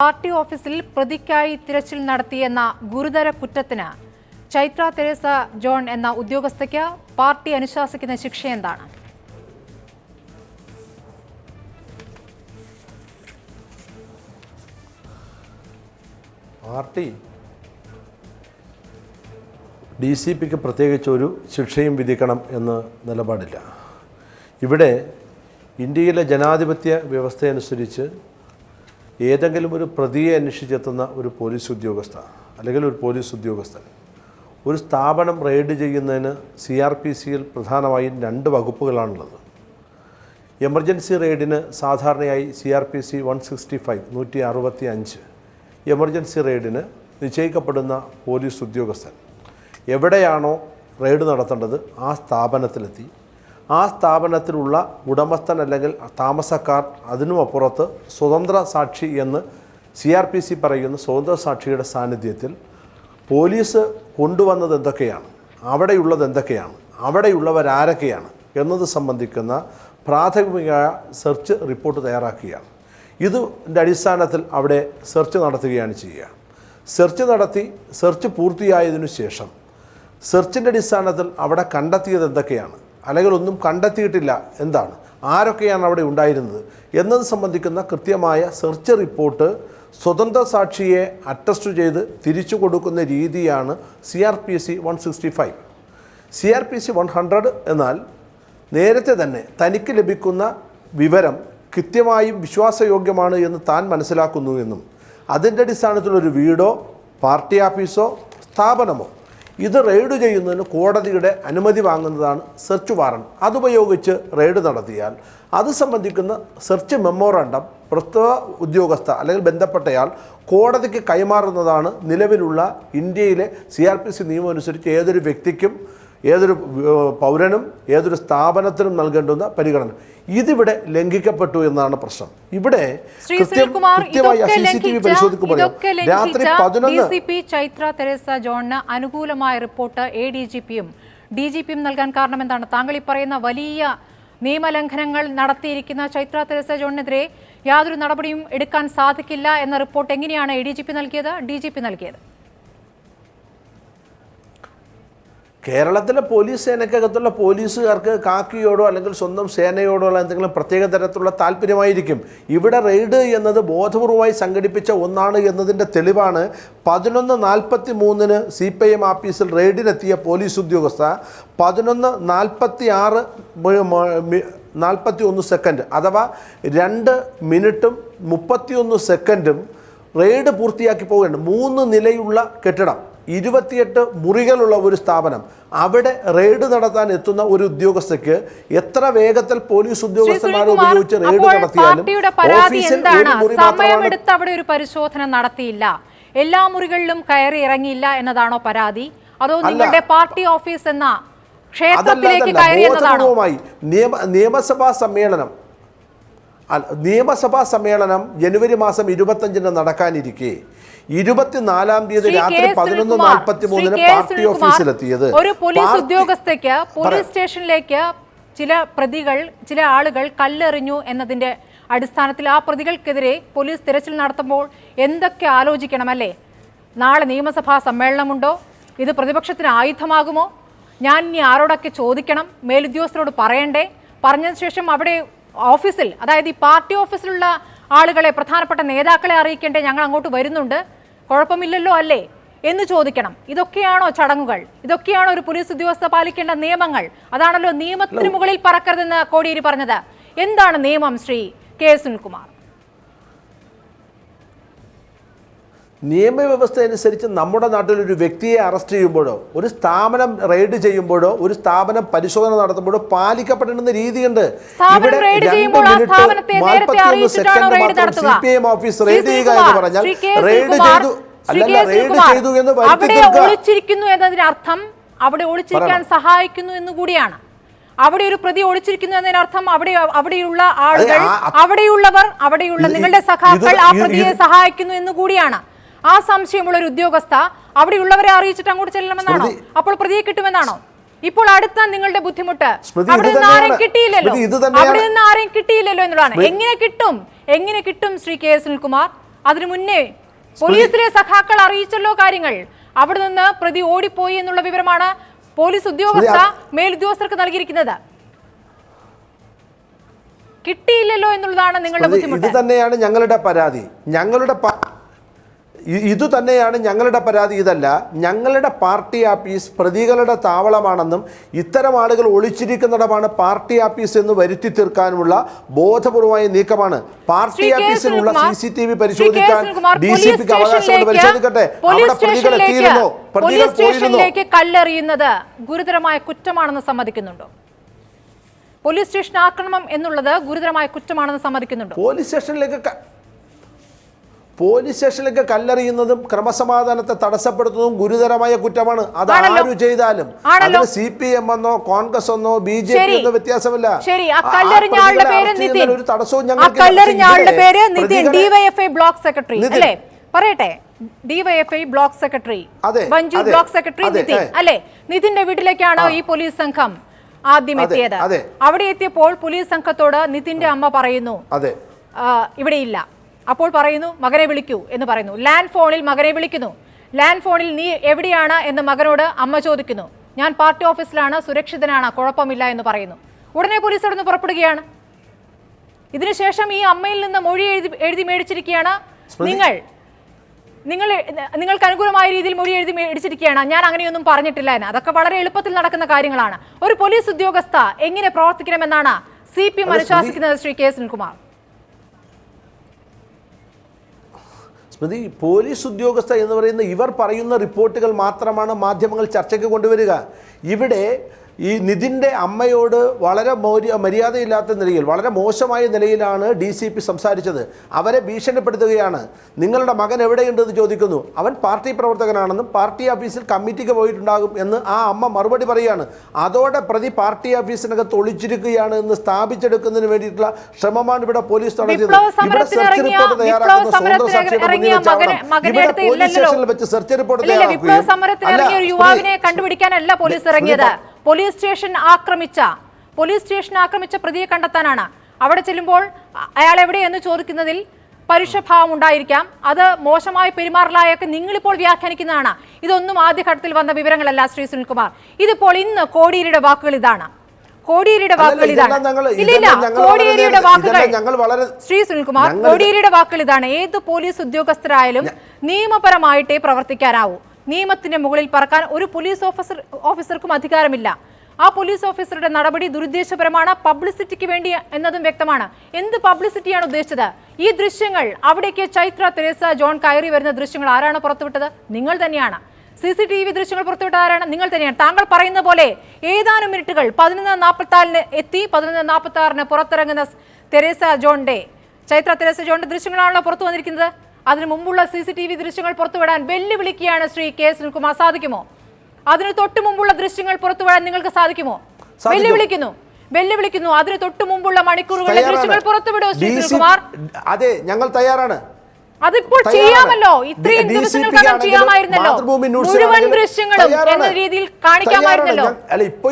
Party ഓഫീസിൽ പ്രതിക്കായി തിരച്ചിൽ നടത്തിയെന്ന ഗുരുതര കുറ്റത്തിന് ചൈത്ര തെരേസ ജോൺ എന്ന ഉദ്യോഗസ്ഥയ്ക്ക് പാർട്ടി അനുശാസിക്കുന്ന ശിക്ഷ എന്താണ്? പാർട്ടി DCPക്ക് പ്രത്യേകിച്ച് ഒരു ശിക്ഷയും വിധിക്കണം എന്ന് നിലപാടില്ല. ഇവിടെ ഇന്ത്യയിലെ ജനാധിപത്യ വ്യവസ്ഥയനുസരിച്ച് ഏതെങ്കിലും ഒരു പ്രതിയെ അന്വേഷിച്ചെത്തുന്ന ഒരു പോലീസ് ഉദ്യോഗസ്ഥ അല്ലെങ്കിൽ ഒരു പോലീസ് ഉദ്യോഗസ്ഥൻ ഒരു സ്ഥാപനം റെയ്ഡ് ചെയ്യുന്നതിന് CRPCയിൽ പ്രധാനമായും 2 വകുപ്പുകളാണുള്ളത്. എമർജൻസി റെയ്ഡിന് സാധാരണയായി CRPC 165 എമർജൻസി റെയ്ഡിന് നിശ്ചയിക്കപ്പെടുന്ന പോലീസ് ഉദ്യോഗസ്ഥൻ എവിടെയാണോ റെയ്ഡ് നടത്തേണ്ടത് ആ സ്ഥാപനത്തിലെത്തി ആ സ്ഥാപനത്തിലുള്ള ഉടമസ്ഥൻ അല്ലെങ്കിൽ താമസക്കാർ അതിനുമപ്പുറത്ത് സ്വതന്ത്ര സാക്ഷി എന്ന് CRPC പറയുന്ന സ്വതന്ത്ര സാക്ഷിയുടെ സാന്നിധ്യത്തിൽ പോലീസ് കൊണ്ടുവന്നത് എന്തൊക്കെയാണ്, അവിടെയുള്ളത് എന്തൊക്കെയാണ്, അവിടെയുള്ളവരാരൊക്കെയാണ് എന്നത് സംബന്ധിക്കുന്ന പ്രാഥമിക സെർച്ച് റിപ്പോർട്ട് തയ്യാറാക്കുകയാണ്. ഇതിൻ്റെ അടിസ്ഥാനത്തിൽ അവിടെ സെർച്ച് നടത്തുകയാണ് ചെയ്യുക. സെർച്ച് നടത്തി സെർച്ച് പൂർത്തിയായതിനു ശേഷം സെർച്ചിൻ്റെ അടിസ്ഥാനത്തിൽ അവിടെ കണ്ടെത്തിയത് എന്തൊക്കെയാണ് അല്ലെങ്കിൽ ഒന്നും കണ്ടെത്തിയിട്ടില്ല എന്താണ്, ആരൊക്കെയാണ് അവിടെ ഉണ്ടായിരുന്നത് എന്നത് സംബന്ധിക്കുന്ന കൃത്യമായ സെർച്ച് റിപ്പോർട്ട് സ്വതന്ത്ര സാക്ഷിയെ അറ്റസ്റ്റ് ചെയ്ത് തിരിച്ചു കൊടുക്കുന്ന രീതിയാണ് CRPC 165. CRPC 100 എന്നാൽ നേരത്തെ തന്നെ തനിക്ക് ലഭിക്കുന്ന വിവരം കൃത്യമായും വിശ്വാസയോഗ്യമാണ് എന്ന് താൻ മനസ്സിലാക്കുന്നു എന്നും അതിൻ്റെ അടിസ്ഥാനത്തിലൊരു വീടോ പാർട്ടി ഓഫീസോ സ്ഥാപനമോ ഇത് റെയ്ഡ് ചെയ്യുന്നതിന് കോടതിയുടെ അനുമതി വാങ്ങുന്നതാണ് സെർച്ച് വാറണ്ട്. അതുപയോഗിച്ച് റെയ്ഡ് നടത്തിയാൽ അത് സംബന്ധിക്കുന്ന സെർച്ച് മെമ്മോറാണ്ടം പ്രസ്തുത ഉദ്യോഗസ്ഥ അല്ലെങ്കിൽ ബന്ധപ്പെട്ടയാൾ കോടതിക്ക് കൈമാറുന്നതാണ് നിലവിലുള്ള ഇന്ത്യയിലെ CRPC നിയമം അനുസരിച്ച് ഏതൊരു വ്യക്തിക്കും ഏതൊരു പൗരനും ഏതൊരു സ്ഥാപനത്തിനും നൽകേണ്ടുന്ന പരിഗണന. ഇതിവിടെ ലംഘിക്കപ്പെട്ടു എന്നാണ് പ്രശ്നം. ഇവിടെ കൃത്യമായി CCTV പരിശോധിക്കുമ്പോൾ രാത്രി 11 DCP ചൈത്ര തെരേസ ജോണിന് അനുകൂലമായ റിപ്പോർട്ട് ADGPയും DGPയും നൽകാൻ കാരണം എന്താണ്? താങ്കൾ ഈ പറയുന്ന വലിയ നിയമലംഘനങ്ങൾ നടത്തിയിരിക്കുന്ന ചൈത്ര തെരേസ ജോണിനെതിരെ യാതൊരു നടപടിയും എടുക്കാൻ സാധിക്കില്ല എന്ന റിപ്പോർട്ട് എങ്ങനെയാണ് ADGP നൽകിയത്, DGP നൽകിയത്? കേരളത്തിലെ പോലീസ് സേനയ്ക്കകത്തുള്ള പോലീസുകാർക്ക് കാക്കിയോടോ അല്ലെങ്കിൽ സ്വന്തം സേനയോടോ ഉള്ള എന്തെങ്കിലും പ്രത്യേക തരത്തിലുള്ള താല്പര്യമായിരിക്കും. ഇവിടെ റെയ്ഡ് എന്നത് ബോധപൂർവമായി സംഘടിപ്പിച്ച ഒന്നാണ് എന്നതിൻ്റെ തെളിവാണ് 11:43 CPIM ഓഫീസിൽ റെയ്ഡിനെത്തിയ പോലീസ് ഉദ്യോഗസ്ഥ 11:46 സെക്കൻഡ് അഥവാ 2 മിനിറ്റും 31 സെക്കൻഡും റെയ്ഡ് പൂർത്തിയാക്കി പോവുകയാണ്. 3 നിലയുള്ള കെട്ടിടം, 28 മുറികളുള്ള ഒരു സ്ഥാപനം, അവിടെ റെയ്ഡ് നടത്താൻ എത്തുന്ന ഒരു ഉദ്യോഗസ്ഥയ്ക്ക് എത്ര വേഗത്തിൽ പോലീസ് ഉദ്യോഗസ്ഥന്മാരെ ഉപയോഗിച്ച് റെയ്ഡ് നടത്തിയാലും സമയമെടുത്ത് അവിടെ ഒരു പരിശോധന നടത്തിയില്ല, എല്ലാ മുറികളിലും കയറി ഇറങ്ങിയില്ല എന്നതാണോ പരാതി? അതോ നിങ്ങളുടെ പാർട്ടി ഓഫീസ് എന്ന ക്ഷേത്രത്തിലേക്ക് കയറി എന്നതാണോ? നിയമസഭാ സമ്മേളനം ജനുവരി മാസം 25 നടക്കാനിരിക്കെ 24-ാം തീയതി രാത്രി 11:43 പാർട്ടി ഓഫീസിലെത്തിയത് ഒരു പോലീസ് ഉദ്യോഗസ്ഥയ്ക്ക് പോലീസ് സ്റ്റേഷനിലേക്ക് ചില ആളുകൾ കല്ലെറിഞ്ഞു എന്നതിന്റെ അടിസ്ഥാനത്തിൽ ആ പ്രതികൾക്കെതിരെ പോലീസ് തിരച്ചിൽ നടത്തുമ്പോൾ എന്തൊക്കെ ആലോചിക്കണമല്ലേ? നാളെ നിയമസഭാ സമ്മേളനമുണ്ടോ? ഇത് പ്രതിപക്ഷത്തിന് ആയുധമാകുമോ? ഞാൻ ഇനി ആരോടൊക്കെ ചോദിക്കണം? മേലുദ്യോഗസ്ഥരോട് പറയണ്ടേ? പറഞ്ഞതിന് ശേഷം അവിടെ ഓഫീസിൽ, അതായത് ഈ പാർട്ടി ഓഫീസിലുള്ള ആളുകളെ, പ്രധാനപ്പെട്ട നേതാക്കളെ അറിയിക്കേണ്ടേ? ഞങ്ങൾ അങ്ങോട്ട് വരുന്നുണ്ട്, കുഴപ്പമില്ലല്ലോ അല്ലേ എന്ന് ചോദിക്കണം. ഇതൊക്കെയാണോ ചടങ്ങുകൾ? ഇതൊക്കെയാണോ ഒരു പോലീസ് ഉദ്യോഗസ്ഥ പാലിക്കേണ്ട നിയമങ്ങൾ? അതാണല്ലോ നിയമത്തിന് മുകളിൽ പറക്കരുതെന്ന് കോടിയേരി പറഞ്ഞത്. എന്താണ് നിയമം ശ്രീ കെ സുനിൽകുമാർ? നിയമവ്യവസ്ഥ അനുസരിച്ച് നമ്മുടെ നാട്ടിൽ ഒരു വ്യക്തിയെ അറസ്റ്റ് ചെയ്യുമ്പോഴോ ഒരു സ്ഥാപനം റെയ്ഡ് ചെയ്യുമ്പോഴോ ഒരു സ്ഥാപനം പരിശോധന നടത്തുമ്പോഴോ പാലിക്കപ്പെടേണ്ടുന്ന രീതിയുണ്ട്. ഇവിടെ 2 മിനിറ്റ് 41 സെക്കൻഡ് മാത്രം CPIM ഓഫീസ് റെയ്ഡ് ചെയ്യുക എന്ന് പറഞ്ഞാൽ റെയ്ഡ് ചെയ്തു എന്ന് ഒളിച്ചിരിക്കുന്നു എന്നതിനർത്ഥം അവിടെ ഒളിച്ചിരിക്കാൻ സഹായിക്കുന്നു എന്നുകൂടിയാണ്. അവിടെ ഒരു പ്രതി ഒളിച്ചിരിക്കുന്നു എന്നതിനർത്ഥം അവിടെയുള്ള ആളുകൾ, അവിടെയുള്ള നിങ്ങളുടെ സഖാക്കൾ ആ പ്രതിയെ സഹായിക്കുന്നു എന്നുകൂടിയാണ്. ആ സംശയമുള്ള ഒരു ഉദ്യോഗസ്ഥ അവിടെയുള്ളവരെ അറിയിച്ചിട്ട് അങ്ങോട്ട് ചെല്ലണമെന്നാണോ? അപ്പോൾ പ്രതിയെ കിട്ടുമെന്നാണോ? ഇപ്പോൾ അടുത്ത നിങ്ങളുടെ ബുദ്ധിമുട്ട് അവിടെ നിന്ന് ആരെയും കിട്ടിയില്ലല്ലോ എന്നുള്ളതാണ്. എങ്ങനെ കിട്ടും ശ്രീ കെ സുനിൽകുമാർ? അതിനു മുന്നേ പോലീസിലെ സഖാക്കൾ അറിയിച്ചല്ലോ കാര്യങ്ങൾ. അവിടെ നിന്ന് പ്രതി ഓടിപ്പോയി എന്നുള്ള വിവരമാണ് പോലീസ് ഉദ്യോഗസ്ഥ മേലുദ്യോഗസ്ഥർക്ക് നൽകിയിരിക്കുന്നത്. കിട്ടിയില്ലല്ലോ എന്നുള്ളതാണ് നിങ്ങളുടെ ബുദ്ധിമുട്ട്. ഇത് തന്നെയാണ് ഞങ്ങളുടെ പരാതി. ഞങ്ങളുടെ പരാതി ഇതല്ല. ഞങ്ങളുടെ പാർട്ടി ആഫീസ് പ്രതികളുടെ താവളമാണെന്നും ഇത്തരം ആളുകൾ ഒളിച്ചിരിക്കുന്നിടമാണ് പാർട്ടി ആഫീസ് എന്ന് വരുത്തി തീർക്കാനുമുള്ള ബോധപൂർവമായ നീക്കമാണ്. പാർട്ടി ആഫീസിലുള്ള CCTV പരിശോധിക്കാൻ DCPക്ക് അവകാശമുണ്ട്. പരിശോധിക്കട്ടെ. അവിടെ പ്രതികൾ എത്തിയിരുന്നോ? പ്രതികൾ പോയിരുന്നോ? കല്ലെറിയുന്നത് ഗുരുതരമായ കുറ്റമാണെന്ന് സമ്മതിക്കുന്നുണ്ടോ? പോലീസ് സ്റ്റേഷൻ ആക്രമണം എന്നുള്ളത് ഗുരുതരമായ കുറ്റമാണെന്ന് സമ്മതിക്കുന്നുണ്ടോ? പോലീസ് സ്റ്റേഷനിലേക്ക് കല്ലെറിയുന്നതും ക്രമസമാധാനത്തെ തടസ്സപ്പെടുത്തുന്നതും ഗുരുതരമായ കുറ്റമാണ്. അത് ആരു ചെയ്താലും അതിന് CPM എന്നോ കോൺഗ്രസ് എന്നോ BJP എന്നോ വ്യത്യാസമില്ല. ഒരു തടസ്സവും DYFI ബ്ലോക്ക് സെക്രട്ടറി അല്ലേ? പറയട്ടെ, DYFI block secretary Vanchoor block secretary Nithin അല്ലേ? നിതിന്റെ വീട്ടിലേക്കാണ് ഈ പോലീസ് സംഘം ആദ്യം എത്തിയത്. അവിടെ എത്തിയപ്പോൾ പോലീസ് സംഘത്തോട് നിതിന്റെ അമ്മ പറയുന്നു ഇവിടെയില്ല. അപ്പോൾ പറയുന്നു മകനെ വിളിക്കൂ എന്ന് പറയുന്നു. ലാൻഡ് ഫോണിൽ മകനെ വിളിക്കുന്നു. ലാൻഡ് ഫോണിൽ നീ എവിടെയാണ് എന്ന് മകനോട് അമ്മ ചോദിക്കുന്നു. ഞാൻ പാർട്ടി ഓഫീസിലാണ്, സുരക്ഷിതനാണ്, കുഴപ്പമില്ല എന്ന് പറയുന്നു. ഉടനെ പോലീസ് അവിടെ നിന്ന് പുറപ്പെടുകയാണ്. ഇതിനുശേഷം ഈ അമ്മയിൽ നിന്ന് മൊഴി എഴുതി മേടിച്ചിരിക്കുകയാണ്. നിങ്ങൾക്ക് അനുകൂലമായ രീതിയിൽ മൊഴി എഴുതി മേടിച്ചിരിക്കുകയാണ്. ഞാൻ അങ്ങനെയൊന്നും പറഞ്ഞിട്ടില്ല എന്ന്. അതൊക്കെ വളരെ എളുപ്പത്തിൽ നടക്കുന്ന കാര്യങ്ങളാണ്. ഒരു പോലീസ് ഉദ്യോഗസ്ഥ എങ്ങനെ പ്രവർത്തിക്കണമെന്നാണ് CPM അനുശാസിക്കുന്നത്? ശ്രീ K. സുനിൽകുമാർ. സ്മൃതി, പോലീസ് ഉദ്യോഗസ്ഥ എന്ന് പറയുന്ന ഇവർ പറയുന്ന റിപ്പോർട്ടുകൾ മാത്രമാണ് മാധ്യമങ്ങൾ ചർച്ചയ്ക്ക് കൊണ്ടുവരിക. ഇവിടെ ഈ നിതിൻ്റെ അമ്മയോട് വളരെ മര്യാദയില്ലാത്ത നിലയിൽ, വളരെ മോശമായ നിലയിലാണ് DCP സംസാരിച്ചത്. അവരെ ഭീഷണിപ്പെടുത്തുകയാണ്. നിങ്ങളുടെ മകൻ എവിടെയുണ്ടെന്ന് ചോദിക്കുന്നു. അവൻ പാർട്ടി പ്രവർത്തകനാണെന്നും പാർട്ടി ഓഫീസിൽ കമ്മിറ്റിക്ക് പോയിട്ടുണ്ടാകും എന്ന് ആ അമ്മ മറുപടി പറയുകയാണ്. അതോടെ പ്രതി പാർട്ടി ഓഫീസിനകത്ത് ഒളിച്ചിരിക്കുകയാണ് എന്ന് സ്ഥാപിച്ചെടുക്കുന്നതിന് വേണ്ടിയിട്ടുള്ള ശ്രമമാണ് ഇവിടെ പോലീസ് നടത്തിയത്. ഇവിടെ സെർച്ച് റിപ്പോർട്ട് തയ്യാറാക്കുന്ന സ്വന്തം സാക്ഷിയുടെ മുന്നിൽ വെച്ചാവണം. ഇവിടെ പോലീസ് സ്റ്റേഷനിൽ വെച്ച് സെർച്ച് റിപ്പോർട്ട് കണ്ടുപിടിക്കാനല്ല പോലീസ് ഇറങ്ങിയത്. പോലീസ് സ്റ്റേഷൻ ആക്രമിച്ച പ്രതിയെ കണ്ടെത്താനാണ്. അവിടെ ചെല്ലുമ്പോൾ അയാൾ എവിടെയെന്ന് ചോദിക്കുന്നതിൽ പരുഷഭാവം ഉണ്ടായിരിക്കാം. അത് മോശമായി പെരുമാറലായൊക്കെ നിങ്ങളിപ്പോൾ വ്യാഖ്യാനിക്കുന്നതാണ്. ഇതൊന്നും ആദ്യഘട്ടത്തിൽ വന്ന വിവരങ്ങളല്ല ശ്രീ സുനിൽകുമാർ. ഇതിപ്പോൾ ഇന്ന് കോടിയേരിയുടെ വാക്കുകൾ ഇതാണ്. ശ്രീ സുനിൽകുമാർ, കോടിയേരിയുടെ വാക്കുകൾ ഇതാണ്. ഏത് പോലീസ് ഉദ്യോഗസ്ഥരായാലും നിയമപരമായിട്ടേ പ്രവർത്തിക്കാനാവൂ. നിയമത്തിന്റെ മുകളിൽ പറക്കാൻ ഒരു പോലീസ് ഓഫീസർക്കും അധികാരമില്ല. ആ പോലീസ് ഓഫീസറുടെ നടപടി ദുരുദ്ദേശപരമാണ്, പബ്ലിസിറ്റിക്ക് വേണ്ടി എന്നതും വ്യക്തമാണ്. എന്ത് പബ്ലിസിറ്റിയാണ് ഉദ്ദേശിച്ചത്? ഈ ദൃശ്യങ്ങൾ, അവിടേക്ക് ചൈത്ര തെരേസ ജോൺ കയറി വരുന്ന ദൃശ്യങ്ങൾ ആരാണ് പുറത്തുവിട്ടത്? നിങ്ങൾ തന്നെയാണ്. CCTV ദൃശ്യങ്ങൾ പുറത്തുവിട്ടത് ആരാണ്? നിങ്ങൾ തന്നെയാണ്. താങ്കൾ പറയുന്ന പോലെ ഏതാനും മിനിറ്റുകൾ 11:44 എത്തി 11:46 പുറത്തിറങ്ങുന്ന ചൈത്ര തെരേസ ജോണിന്റെ ദൃശ്യങ്ങളാണല്ലോ പുറത്തു വന്നിരിക്കുന്നത്. അതിനു മുമ്പുള്ള CCTV ദൃശ്യങ്ങൾ പുറത്തുവിടാൻ വെല്ലുവിളിക്കുകയാണ് ശ്രീ K. സുനിൽകുമാർ. സാധിക്കുമോ? അതിന് തൊട്ടു മുമ്പുള്ള ദൃശ്യങ്ങൾ പുറത്തുവിടാൻ നിങ്ങൾക്ക് സാധിക്കുമോ? വെല്ലുവിളിക്കുന്നു. അതിന് തൊട്ടു മുമ്പുള്ള മണിക്കൂറുകളിലെ ദൃശ്യങ്ങൾ പുറത്തുവിടോ ശ്രീ സുനിൽകുമാർ? അതെ, ഞങ്ങൾ തയ്യാറാണ്. അതിപ്പോൾ ചെയ്യാമല്ലോ. ഇത്രയും ദിവസങ്ങൾക്കകം ചെയ്യാമായിരുന്നല്ലോ. മുഴുവൻ ദൃശ്യങ്ങളും എന്ന രീതിയിൽ കാണിക്കാമായിരുന്നല്ലോ. അല്ല, ഇപ്പൊ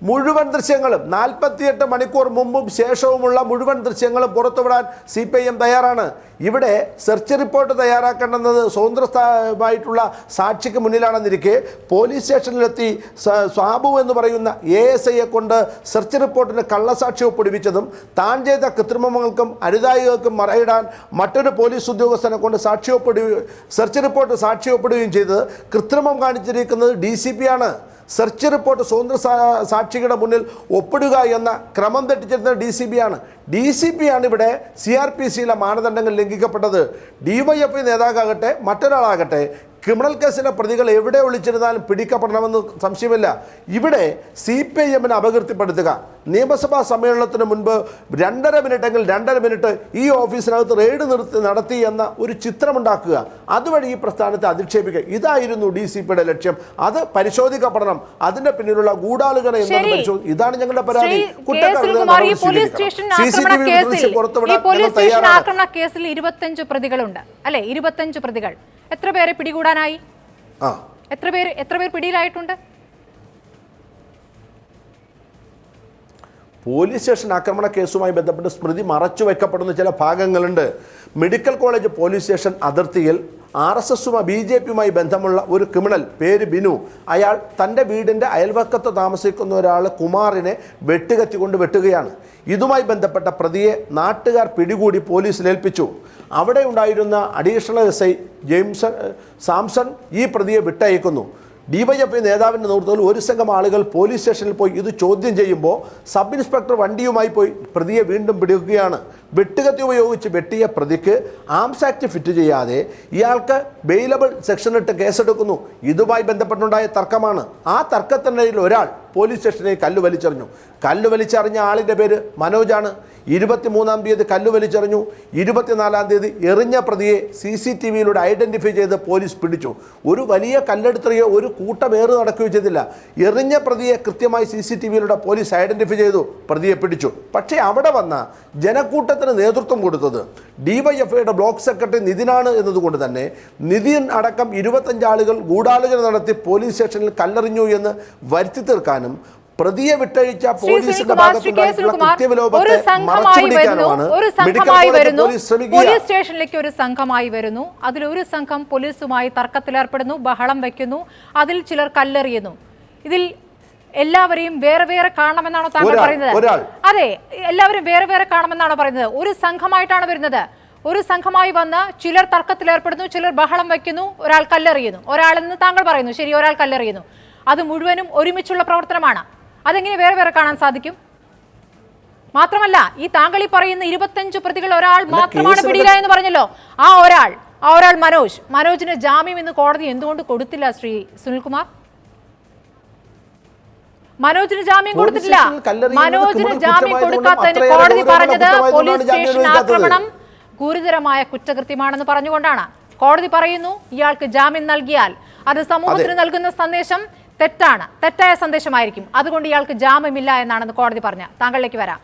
മുഴുവൻ ദൃശ്യങ്ങളും 48 മണിക്കൂർ മുമ്പും ശേഷവുമുള്ള മുഴുവൻ ദൃശ്യങ്ങളും പുറത്തുവിടാൻ CPIM തയ്യാറാണ്. ഇവിടെ സെർച്ച് റിപ്പോർട്ട് തയ്യാറാക്കേണ്ടുന്നത് സ്വതന്ത്രമായിട്ടുള്ള സാക്ഷിക്ക് മുന്നിലാണെന്നിരിക്കെ പോലീസ് സ്റ്റേഷനിലെത്തി സാബു എന്ന് പറയുന്ന ASIയെ കൊണ്ട് സെർച്ച് റിപ്പോർട്ടിന് കള്ളസാക്ഷി ഒപ്പിടിപ്പിച്ചതും താൻ ചെയ്ത കൃത്രിമങ്ങൾക്കും അരുതായികൾക്കും മറയിടാൻ മറ്റൊരു പോലീസ് ഉദ്യോഗസ്ഥനെ കൊണ്ട് സെർച്ച് റിപ്പോർട്ട് സാക്ഷി ഒപ്പിടുകയും ചെയ്തത് കൃത്രിമം കാണിച്ചിരിക്കുന്നത് DCP ആണ്. സെർച്ച് റിപ്പോർട്ട് സ്വതന്ത്ര സാക്ഷികളുടെ മുന്നിൽ ഒപ്പിടുക എന്ന ക്രമം തെറ്റിച്ചിരുന്ന DCP ആണ് ഇവിടെ CRPCയിലെ മാനദണ്ഡങ്ങൾ ലംഘിക്കപ്പെട്ടത്. DYFI നേതാവാകട്ടെ മറ്റൊരാളാകട്ടെ ക്രിമിനൽ കേസിലെ പ്രതികൾ എവിടെ ഒളിച്ചിരുന്നാലും പിടിക്കപ്പെടണമെന്ന് സംശയമില്ല. ഇവിടെ CPIMനെ അപകീർത്തിപ്പെടുത്തുക, നിയമസഭാ സമ്മേളനത്തിന് മുൻപ് 2.5 മിനിറ്റ് ഈ ഓഫീസിനകത്ത് റെയ്ഡ് നടത്തി എന്ന ഒരു ചിത്രമുണ്ടാക്കുക, അതുവഴി ഈ പ്രസ്ഥാനത്തെ അധിക്ഷേപിക്കുക, ഇതായിരുന്നു DCPയുടെ ലക്ഷ്യം. അത് പരിശോധിക്കപ്പെടണം. അതിന്റെ പിന്നിലുള്ള ഗൂഢാലോചന എന്നത് പരിശോധിക്കും. ഇതാണ് ഞങ്ങളുടെ പരാതി. കേസിൽ 25 പ്രതികളുണ്ട് അല്ലെ? 25 പ്രതികൾ. എത്ര പേരെ പിടികൂടാനായി? എത്ര പേർ പിടിയിലായിട്ടുണ്ട്? പോലീസ് സ്റ്റേഷൻ ആക്രമണ കേസുമായി ബന്ധപ്പെട്ട് സ്മൃതി മറച്ചു വെക്കപ്പെടുന്ന ചില ഭാഗങ്ങളുണ്ട്. മെഡിക്കൽ കോളേജ് പോലീസ് സ്റ്റേഷൻ അതിർത്തിയിൽ RSSുമായി BJPയുമായി ബന്ധമുള്ള ഒരു ക്രിമിനൽ പേര് ബിനു, അയാൾ തൻ്റെ വീടിൻ്റെ അയൽവക്കത്ത് താമസിക്കുന്ന ഒരാൾ കുമാറിനെ വെട്ടുകത്തിക്കൊണ്ട് വെട്ടുകയാണ്. ഇതുമായി ബന്ധപ്പെട്ട പ്രതിയെ നാട്ടുകാർ പിടികൂടി പോലീസിൽ ഏൽപ്പിച്ചു. അവിടെ ഉണ്ടായിരുന്ന അഡീഷണൽ SI സാംസൺ ഈ പ്രതിയെ വിട്ടയക്കുന്നു. DYFI നേതാവിൻ്റെ നേതൃത്വത്തിൽ ഒരു സംഘം ആളുകൾ പോലീസ് സ്റ്റേഷനിൽ പോയി ഇത് ചോദ്യം ചെയ്യുമ്പോൾ സബ് ഇൻസ്പെക്ടർ വണ്ടിയുമായി പോയി പ്രതിയെ വീണ്ടും പിടിക്കുകയാണ്. വെട്ടുകത്തി ഉപയോഗിച്ച് വെട്ടിയ പ്രതിക്ക് ആംസ് ആക്ട് ഫിറ്റ് ചെയ്യാതെ ഇയാൾക്ക് ബെയിലബിൾ സെക്ഷനിട്ട് കേസെടുക്കുന്നു. ഇതുമായി ബന്ധപ്പെട്ടുണ്ടായ തർക്കമാണ്. ആ തർക്കത്തിനിടയിൽ ഒരാൾ പോലീസ് സ്റ്റേഷനിൽ കല്ല് വലിച്ചെറിഞ്ഞു. കല്ല് വലിച്ചെറിഞ്ഞ ആളിൻ്റെ പേര് മനോജാണ്. 23-ാം തീയതി കല്ല് വലിച്ചെറിഞ്ഞു. 24-ാം തീയതി എറിഞ്ഞ പ്രതിയെ CCTVയിലൂടെ ഐഡൻറ്റിഫൈ ചെയ്ത് പോലീസ് പിടിച്ചു. ഒരു വലിയ കല്ലെടുത്തുകയോ ഒരു കൂട്ടമേറ് നടക്കുകയോ ചെയ്തില്ല. എറിഞ്ഞ പ്രതിയെ കൃത്യമായി CCTVയിലൂടെ പോലീസ് ഐഡൻറ്റിഫൈ ചെയ്തു, പ്രതിയെ പിടിച്ചു. പക്ഷേ അവിടെ വന്ന ജനക്കൂട്ടത്തിന് നേതൃത്വം കൊടുത്തത് DYFIയുടെ ബ്ലോക്ക് സെക്രട്ടറി നിതിനാണ് എന്നതുകൊണ്ട് തന്നെ നിതിൻ അടക്കം 25 ആളുകൾ ഗൂഢാലോചന നടത്തി പോലീസ് സ്റ്റേഷനിൽ കല്ലെറിഞ്ഞു എന്ന് വരുത്തി തീർക്കാനും പ്രതിയെ വിട്ടഴിച്ച പോലീസിന്റെ ഭാഗത്തുണ്ടായിട്ടുള്ള കൃത്യവിലോപത്തെ മറച്ചുപിടിക്കാനുമാണ് മെഡിക്കൽ കോളേജ് പോലീസ് ശ്രമിക്കുക. പോലീസ് സ്റ്റേഷനിലേക്ക് ഒരു സംഘമായി വരുന്നു. അതിലൊരു സംഘം പോലീസുമായി തർക്കത്തിലേർപ്പെടുന്നു, ബഹളം വയ്ക്കുന്നു, അതിൽ ചിലർ കല്ലെറിയുന്നു. ഇതിൽ എല്ലാവരെയും വേറെ വേറെ കാണണമെന്നാണോ താങ്കൾ പറയുന്നത്? അതെ, എല്ലാവരും വേറെ വേറെ കാണുമെന്നാണോ പറയുന്നത്? ഒരു സംഘമായിട്ടാണ് വരുന്നത്. ഒരു സംഘമായി വന്ന് ചിലർ തർക്കത്തിലേർപ്പെടുന്നു, ചിലർ ബഹളം വയ്ക്കുന്നു, ഒരാൾ കല്ലെറിയുന്നു. ഒരാളെന്ന് താങ്കൾ പറയുന്നു, ശരി, ഒരാൾ കല്ലെറിയുന്നു. അത് മുഴുവനും ഒരുമിച്ചുള്ള പ്രവർത്തനമാണ്. അതെങ്ങനെ വേറെ വേറെ കാണാൻ സാധിക്കും? മാത്രമല്ല, ഈ താങ്കൾ ഈ പറയുന്ന 25 പ്രതികൾ ഒരാൾ മാത്രമാണ് പിടിയില എന്ന് പറഞ്ഞല്ലോ. ആ ഒരാൾ മനോജിന് ജാമ്യം ഇന്ന് കോടതി എന്തുകൊണ്ട് കൊടുത്തില്ല ശ്രീ സുനിൽകുമാർ? മനോജിന് ജാമ്യം കൊടുത്തിട്ടില്ല. മനോജിന് ജാമ്യം കൊടുക്കാത്തതിന് കോടതി പറഞ്ഞത് പോലീസ് സ്റ്റേഷൻ ആക്രമണം ഗുരുതരമായ കുറ്റകൃത്യമാണെന്ന് പറഞ്ഞുകൊണ്ടാണ്. കോടതി പറയുന്നു ഇയാൾക്ക് ജാമ്യം നൽകിയാൽ അത് സമൂഹത്തിന് നൽകുന്ന സന്ദേശം തെറ്റായ സന്ദേശമായിരിക്കും. അതുകൊണ്ട് ഇയാൾക്ക് ജാമ്യമില്ല എന്നാണെന്ന് കോടതി പറഞ്ഞ. താങ്കളിലേക്ക് വരാം.